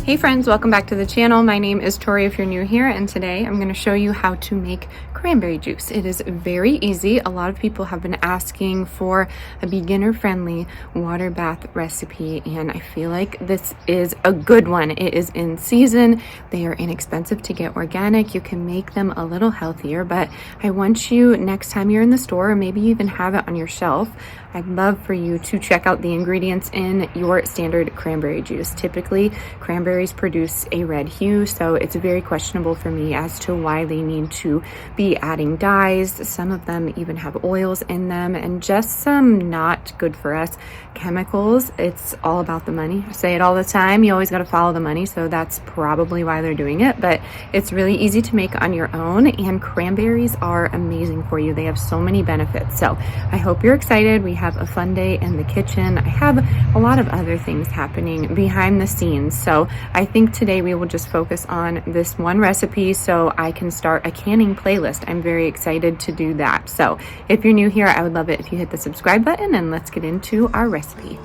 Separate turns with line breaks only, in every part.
Hey friends, welcome back to the channel. My name is Tori if you're new here, and today I'm going to show you how to make cranberry juice. It is very easy. A lot of people have been asking for a beginner-friendly water bath recipe, and I feel like this is a good one. It is in season. They are inexpensive to get organic. You can make them a little healthier, but I want you, next time you're in the store, or maybe you even have it on your shelf, I'd love for you to check out the ingredients in your standard cranberry juice. Typically, cranberries produce a red hue, so it's very questionable for me as to why they need to be adding dyes. Some of them even have oils in them, and just some not good for us chemicals. It's all about the money. I say it all the time. You always got to follow the money, so that's probably why they're doing it, but it's really easy to make on your own, and cranberries are amazing for you. They have so many benefits. So I hope you're excited. We have a fun day in the kitchen. I have a lot of other things happening behind the scenes, so I think today we will just focus on this one recipe so I can start a canning playlist. I'm very excited to do that. So if you're new here, I would love it if you hit the subscribe button, and let's get into our recipe.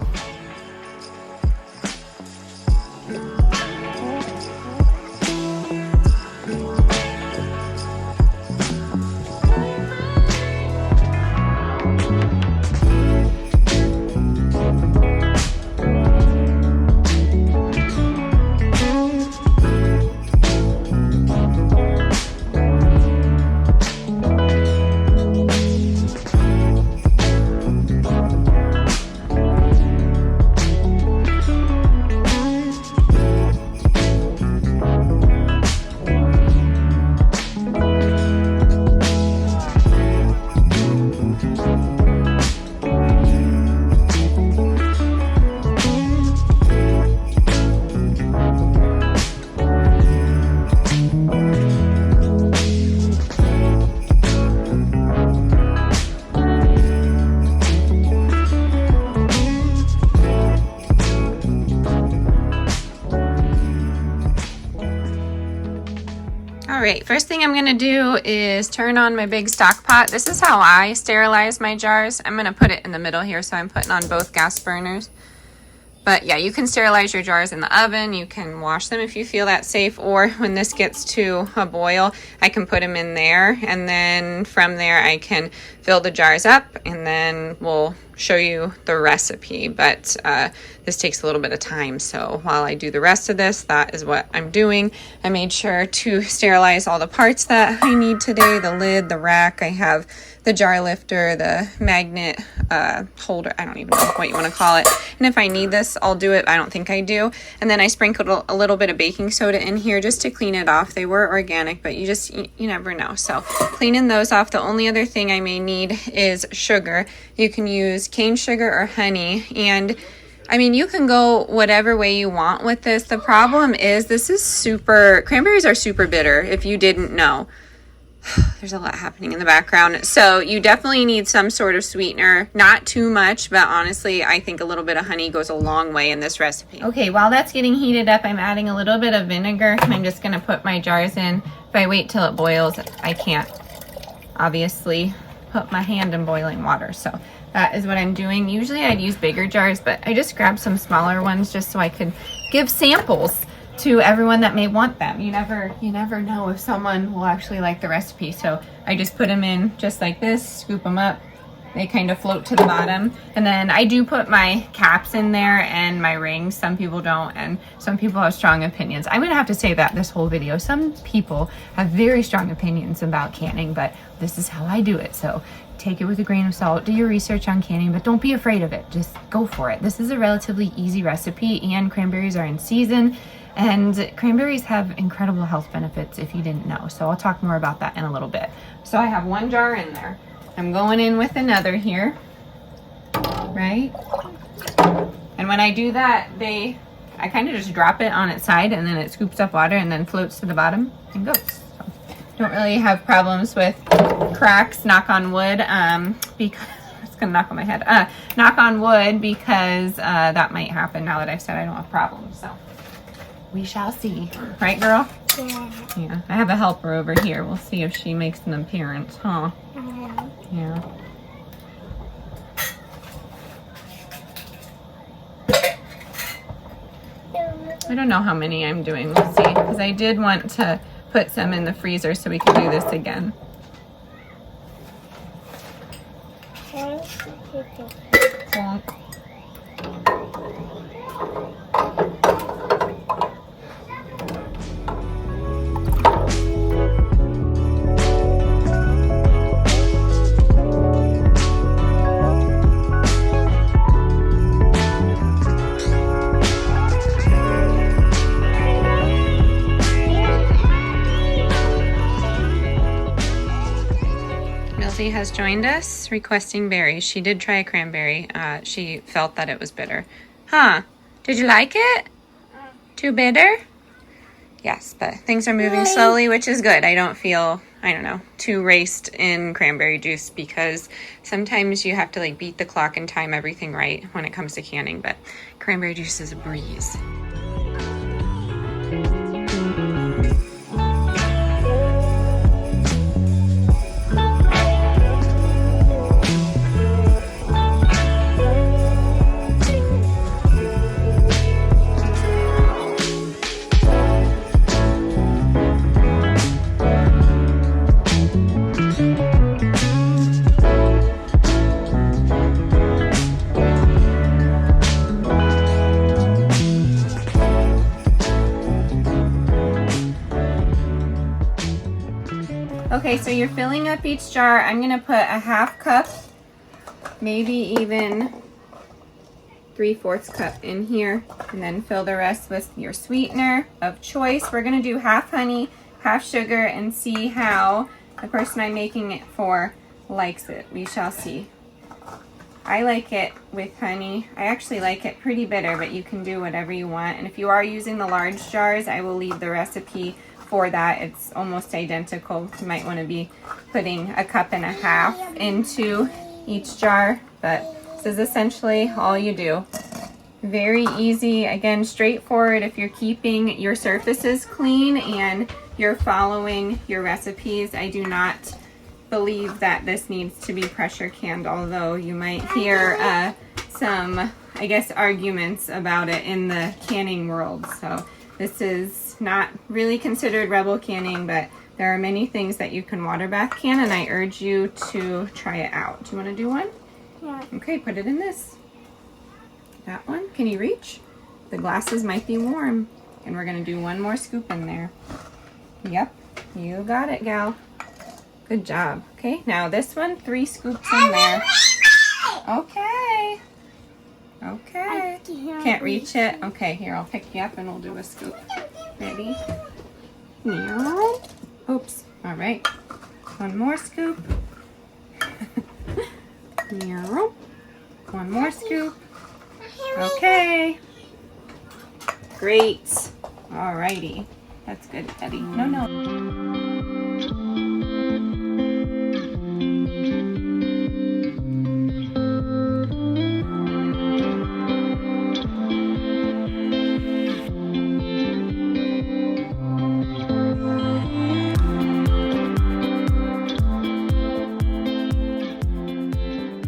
Alright, first thing I'm going to do is turn on my big stock pot. This is how I sterilize my jars. I'm going to put it in the middle here, so I'm putting on both gas burners. But yeah, you can sterilize your jars in the oven. You can wash them if you feel that's safe, or when this gets to a boil, I can put them in there, and then from there I can fill the jars up, and then we'll show you the recipe. But this takes a little bit of time, so while I do the rest of this, that is what I'm doing. I made sure to sterilize all the parts that I need today: the lid, the rack. I have the jar lifter, the magnet holder, I don't even know what you want to call it. And if I need this, I'll do it. I don't think I do. And then I sprinkled a little bit of baking soda in here just to clean it off. They were organic, but you never know. So cleaning those off. The only other thing I may need is sugar. You can use cane sugar or honey, and I mean, you can go whatever way you want with this. The problem is cranberries are super bitter, if you didn't know. There's a lot happening in the background. So you definitely need some sort of sweetener, not too much, but honestly, I think a little bit of honey goes a long way in this recipe. Okay, while that's getting heated up, I'm adding a little bit of vinegar. I'm just gonna put my jars in. If I wait till it boils, I can't obviously put my hand in boiling water. So that is what I'm doing. Usually I'd use bigger jars, but I just grabbed some smaller ones just so I could give samples to everyone that may want them. You never know if someone will actually like the recipe. So I just put them in just like this, scoop them up. They kind of float to the bottom. And then I do put my caps in there and my rings. Some people don't, and some people have strong opinions. I'm gonna have to say that this whole video. Some people have very strong opinions about canning, but this is how I do it. So take it with a grain of salt. Do your research on canning, but don't be afraid of it. Just go for it. This is a relatively easy recipe, and cranberries are in season. And cranberries have incredible health benefits if you didn't know. So I'll talk more about that in a little bit. So I have one jar in there. I'm going in with another here, right? And when I do that, I kind of just drop it on its side, and then it scoops up water and then floats to the bottom and goes. So don't really have problems with cracks, knock on wood, because it's gonna knock on my head. Knock on wood, because that might happen now that I've said I don't have problems. So we shall see. Right, girl?
Yeah.
Yeah. I have a helper over here. We'll see if she makes an appearance, huh? Yeah. I don't know how many I'm doing. We'll see. Because I did want to put some in the freezer so we can do this again. Bonk. Milsey has joined us requesting berries. She did try a cranberry. She felt that it was bitter. Huh? Did you like it? Too bitter? Yes, but things are moving slowly, which is good. I don't feel, I don't know, too raced in cranberry juice because sometimes you have to like beat the clock and time everything right when it comes to canning, but cranberry juice is a breeze. Okay, so you're filling up each jar. I'm gonna put a half cup, maybe even 3/4 cup in here, and then fill the rest with your sweetener of choice. We're gonna do half honey, half sugar, and see how the person I'm making it for likes it. We shall see. I like it with honey. I actually like it pretty bitter, but you can do whatever you want. And if you are using the large jars, I will leave the recipe for that. It's almost identical. You might want to be putting a cup and a half into each jar, but this is essentially all you do. Very easy, again, straightforward if you're keeping your surfaces clean and you're following your recipes. I do not believe that this needs to be pressure canned, although you might hear some, I guess, arguments about it in the canning world. So this is not really considered rebel canning, but there are many things that you can water bath can, and I urge you to try it out. Do you want to do one? Yeah. Okay, put it in this. That one. Can you reach? The glasses might be warm. And we're going to do one more scoop in there. Yep, you got it, gal. Good job. Okay, now this one, 3 scoops in there. Okay. Okay. Can't reach it? Okay, here, I'll pick you up and we'll do a scoop. Ready? Oops. All right. One more scoop. One more scoop. Okay. Great. All righty. That's good, Eddie. No.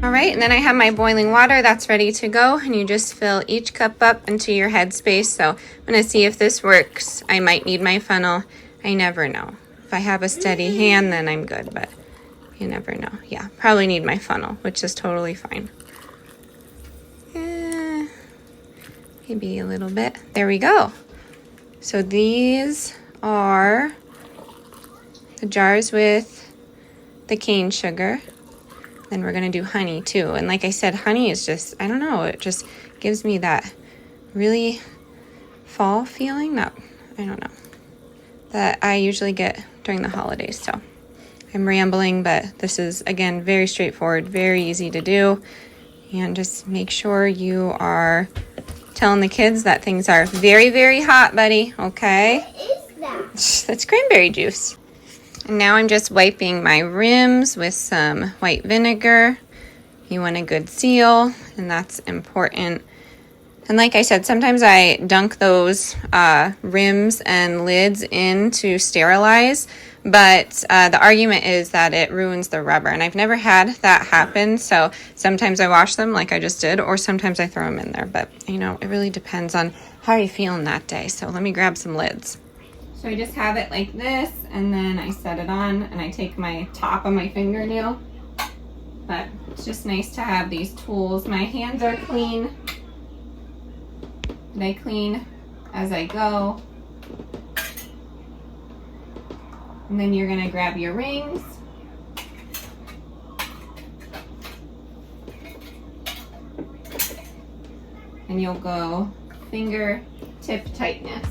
All right, and then I have my boiling water that's ready to go, and you just fill each cup up into your headspace. So I'm gonna see if this works. I might need my funnel. I never know. If I have a steady hand, then I'm good, but you never know. Yeah, probably need my funnel, which is totally fine. Maybe a little bit. There we go. So these are the jars with the cane sugar. Then we're gonna do honey too. And like I said, honey is just, I don't know, it just gives me that really fall feeling. I don't know, that I usually get during the holidays. So I'm rambling, but this is, again, very straightforward, very easy to do. And just make sure you are telling the kids that things are very, very hot, buddy, okay?
What is that?
That's cranberry juice. And now I'm just wiping my rims with some white vinegar. You want a good seal, and that's important. And like I said, sometimes I dunk those rims and lids in to sterilize, but the argument is that it ruins the rubber, and I've never had that happen. So sometimes I wash them like I just did, or sometimes I throw them in there, but you know, it really depends on how you're feeling that day. So let me grab some lids. So I just have it like this, and then I set it on, and I take my top of my fingernail. But it's just nice to have these tools. My hands are clean. They clean as I go. And then you're gonna grab your rings. And you'll go fingertip tightness.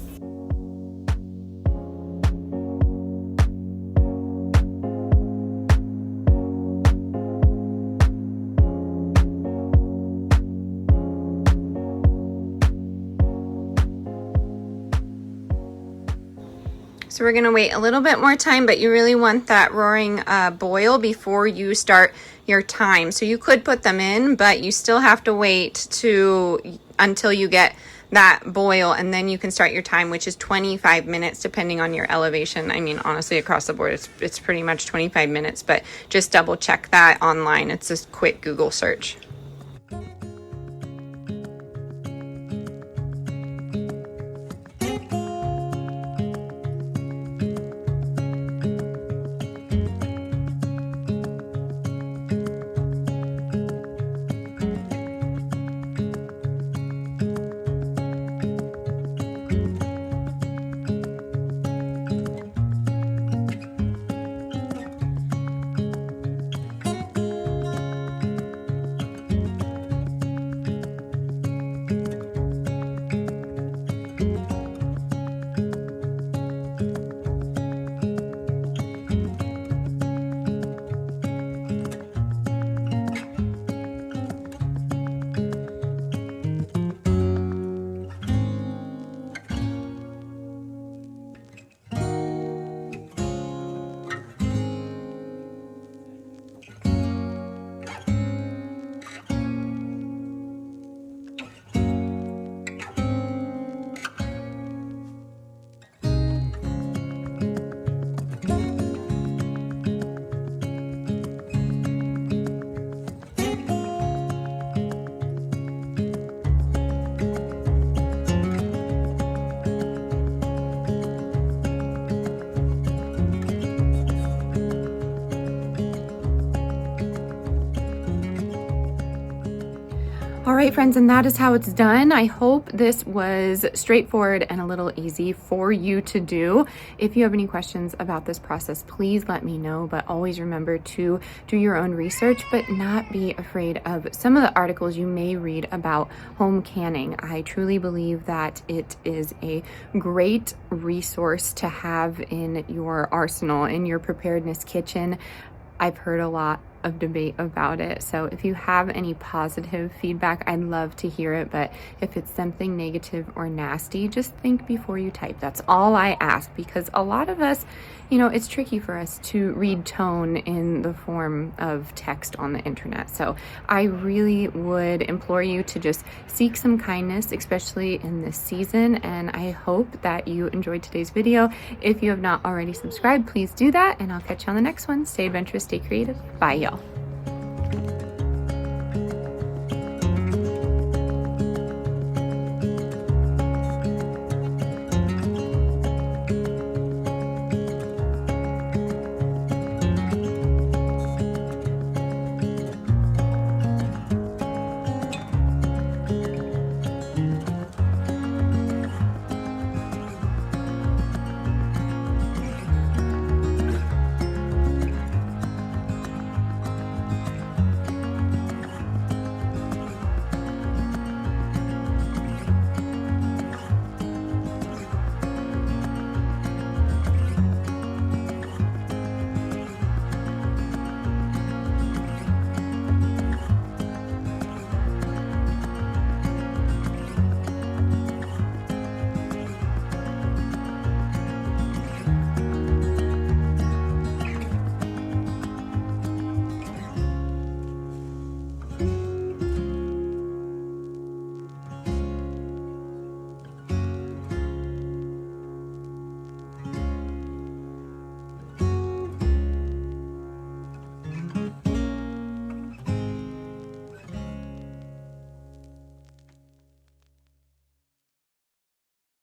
So we're gonna wait a little bit more time, but you really want that roaring boil before you start your time. So you could put them in, but you still have to wait until you get that boil, and then you can start your time, which is 25 minutes depending on your elevation. I mean, honestly, across the board, it's pretty much 25 minutes, but just double check that online. It's a quick Google search. All right, friends, and that is how it's done. I hope this was straightforward and a little easy for you to do. If you have any questions about this process, please let me know, but always remember to do your own research, but not be afraid of some of the articles you may read about home canning. I truly believe that it is a great resource to have in your arsenal, in your preparedness kitchen. I've heard a lot of debate about it. So if you have any positive feedback, I'd love to hear it. But if it's something negative or nasty, just think before you type. That's all I ask, because a lot of us, you know, it's tricky for us to read tone in the form of text on the internet. So I really would implore you to just seek some kindness, especially in this season. And I hope that you enjoyed today's video. If you have not already subscribed, please do that. And I'll catch you on the next one. Stay adventurous, stay creative. Bye, y'all.